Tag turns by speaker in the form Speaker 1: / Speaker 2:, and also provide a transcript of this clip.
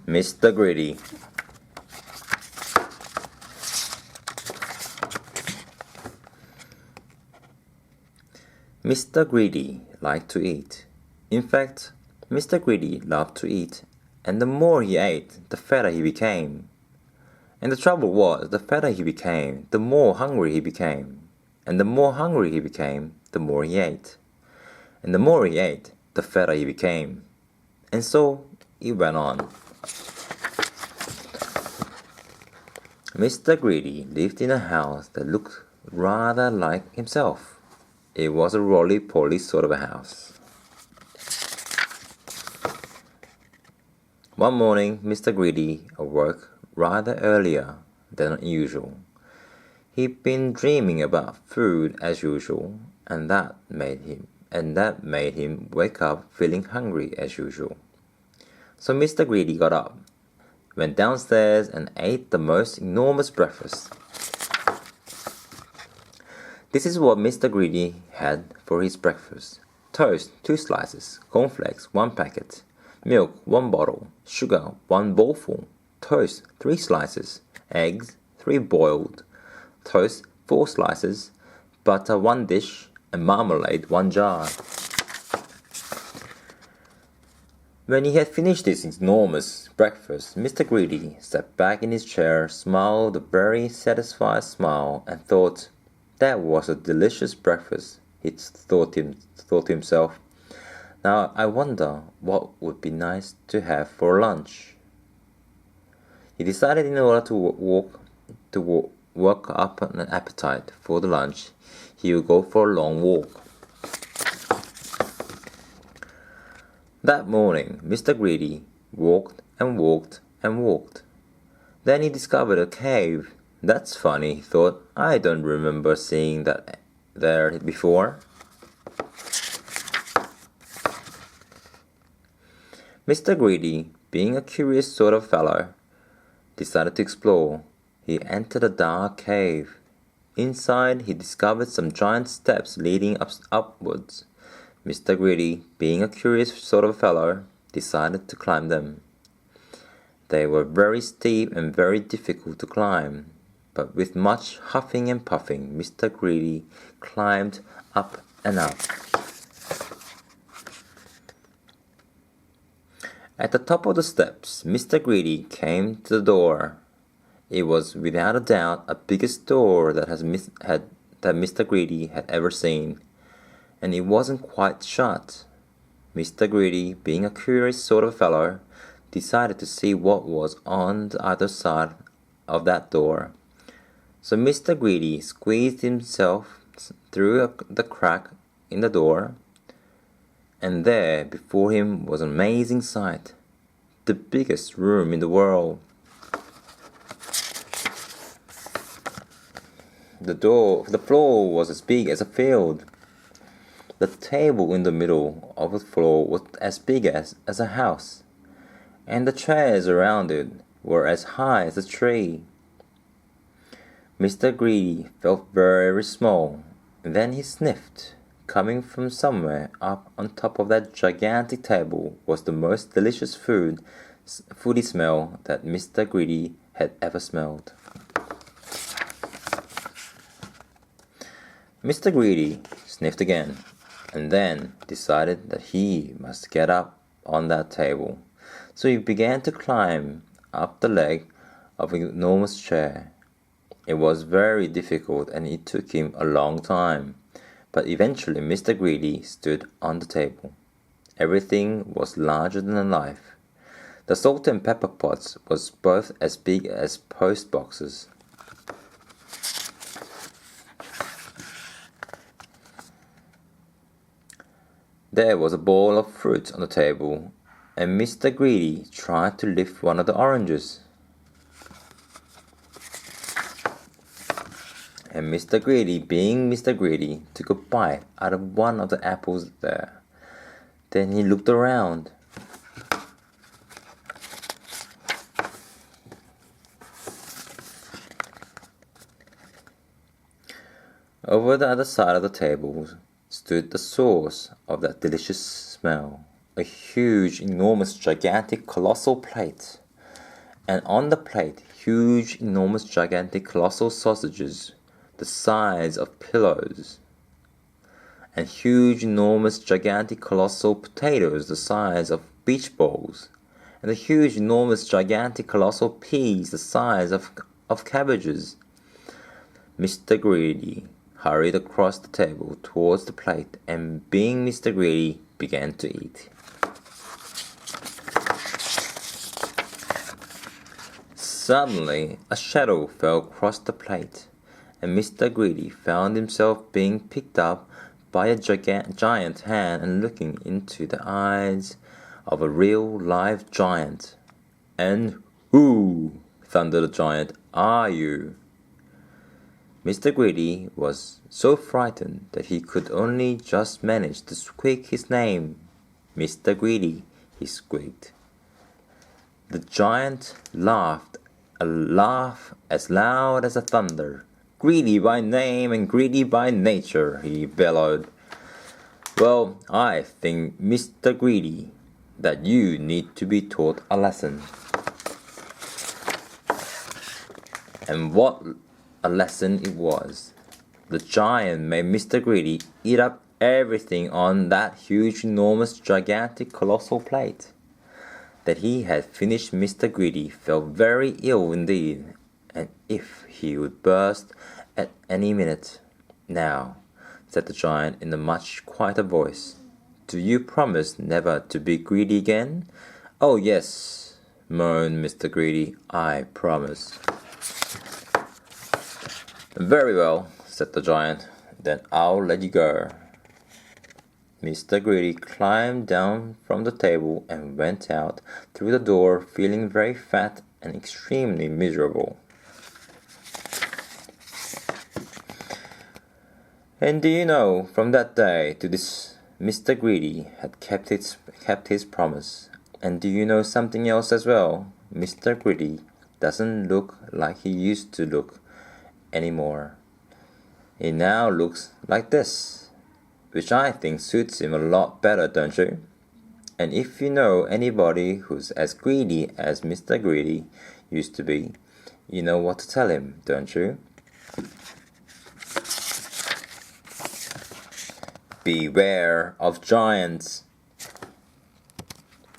Speaker 1: Mr. Greedy. Mr. Greedy liked to eat. In fact, Mr. Greedy loved to eat, and the more he ate, the fatter he became. And the trouble was, the fatter he became, the more hungry he became. And the more hungry he became, the more he ate. And the more he ate, the fatter he became. And so it went on. Mr. Greedy lived in a house that looked rather like himself. It was a roly-poly sort of a house. One morning, Mr. Greedy awoke rather earlier than usual. He'd been dreaming about food as usual, and that made him wake up feeling hungry as usual. So Mr. Greedy got up, went downstairs and ate the most enormous breakfast. This is what Mr. Greedy had for his breakfast: toast, 2 slices, cornflakes, 1 packet, milk, 1 bottle, sugar, 1 bowlful, toast, 3 slices, eggs, 3 boiled, toast, 4 slices, butter, 1 dish, and marmalade, 1 jar. When he had finished this enormous breakfast, Mr. Greedy sat back in his chair, smiled a very satisfied smile, and thought, "That was a delicious breakfast," he thought to himself. "Now I wonder what would be nice to have for lunch." He decided in order to work up an appetite for the lunch, he would go for a long walk. That morning, Mr. Greedy walked and walked and walked. Then he discovered a cave. "That's funny," he thought. "I don't remember seeing that there before." Mr. Greedy, being a curious sort of fellow, decided to explore. He entered a dark cave. Inside, he discovered some giant steps leading upwards. Mr. Greedy, being a curious sort of fellow, decided to climb them. They were very steep and very difficult to climb, but with much huffing and puffing, Mr. Greedy climbed up and up. At the top of the steps, Mr. Greedy came to the door. It was without a doubt the biggest door that Mr. Greedy had ever seen, and it wasn't quite shut. Mr. Greedy, being a curious sort of fellow, decided to see what was on the other side of that door. So Mr. Greedy squeezed himself through the crack in the door, and there before him was an amazing sight: the biggest room in the world. The floor was as big as a field. The table in the middle of the floor was as big as a house, and the chairs around it were as high as a tree. Mr. Greedy felt very small, and then he sniffed. Coming from somewhere up on top of that gigantic table was the most delicious foody smell that Mr. Greedy had ever smelled. Mr. Greedy sniffed again, and then decided that he must get up on that table. So he began to climb up the leg of an enormous chair. It was very difficult, and it took him a long time. But eventually Mr. Greedy stood on the table. Everything was larger than life. The salt and pepper pots was both as big as post boxes. There was a bowl of fruit on the table, and Mr. Greedy tried to lift one of the oranges. And Mr. Greedy, being Mr. Greedy, took a bite out of one of the apples there. Then he looked around. Over the other side of the table stood the source of that delicious smell, a huge, enormous, gigantic, colossal plate. And on the plate, huge, enormous, gigantic, colossal sausages, the size of pillows. And huge, enormous, gigantic, colossal potatoes, the size of beach balls. And the huge, enormous, gigantic, colossal peas, the size of cabbages. Mr. Greedy hurried across the table towards the plate, and being Mr. Greedy, began to eat. Suddenly, a shadow fell across the plate, and Mr. Greedy found himself being picked up by a giant hand and looking into the eyes of a real live giant. "And who," thundered the giant, "are you?" Mr. Greedy was so frightened that he could only just manage to squeak his name. "Mr. Greedy," he squeaked. The giant laughed a laugh as loud as a thunder. "Greedy by name and greedy by nature," he bellowed. "Well, I think, Mr. Greedy, that you need to be taught a lesson." And what a lesson it was! The giant made Mr. Greedy eat up everything on that huge, enormous, gigantic, colossal plate. That he had finished Mr. Greedy felt very ill indeed, and if he would burst at any minute. "Now," said the giant in a much quieter voice, "do you promise never to be greedy again?" "Oh, yes," moaned Mr. Greedy, "I promise." "Very well," said the giant, "then I'll let you go." Mr. Greedy climbed down from the table and went out through the door, feeling very fat and extremely miserable. And do you know, from that day to this, Mr. Greedy had kept his promise. And do you know something else as well? Mr. Greedy doesn't look like he used to look anymore. He now looks like this, which I think suits him a lot better, don't you? And if you know anybody who's as greedy as Mr. Greedy used to be, you know what to tell him, don't you? Beware of giants.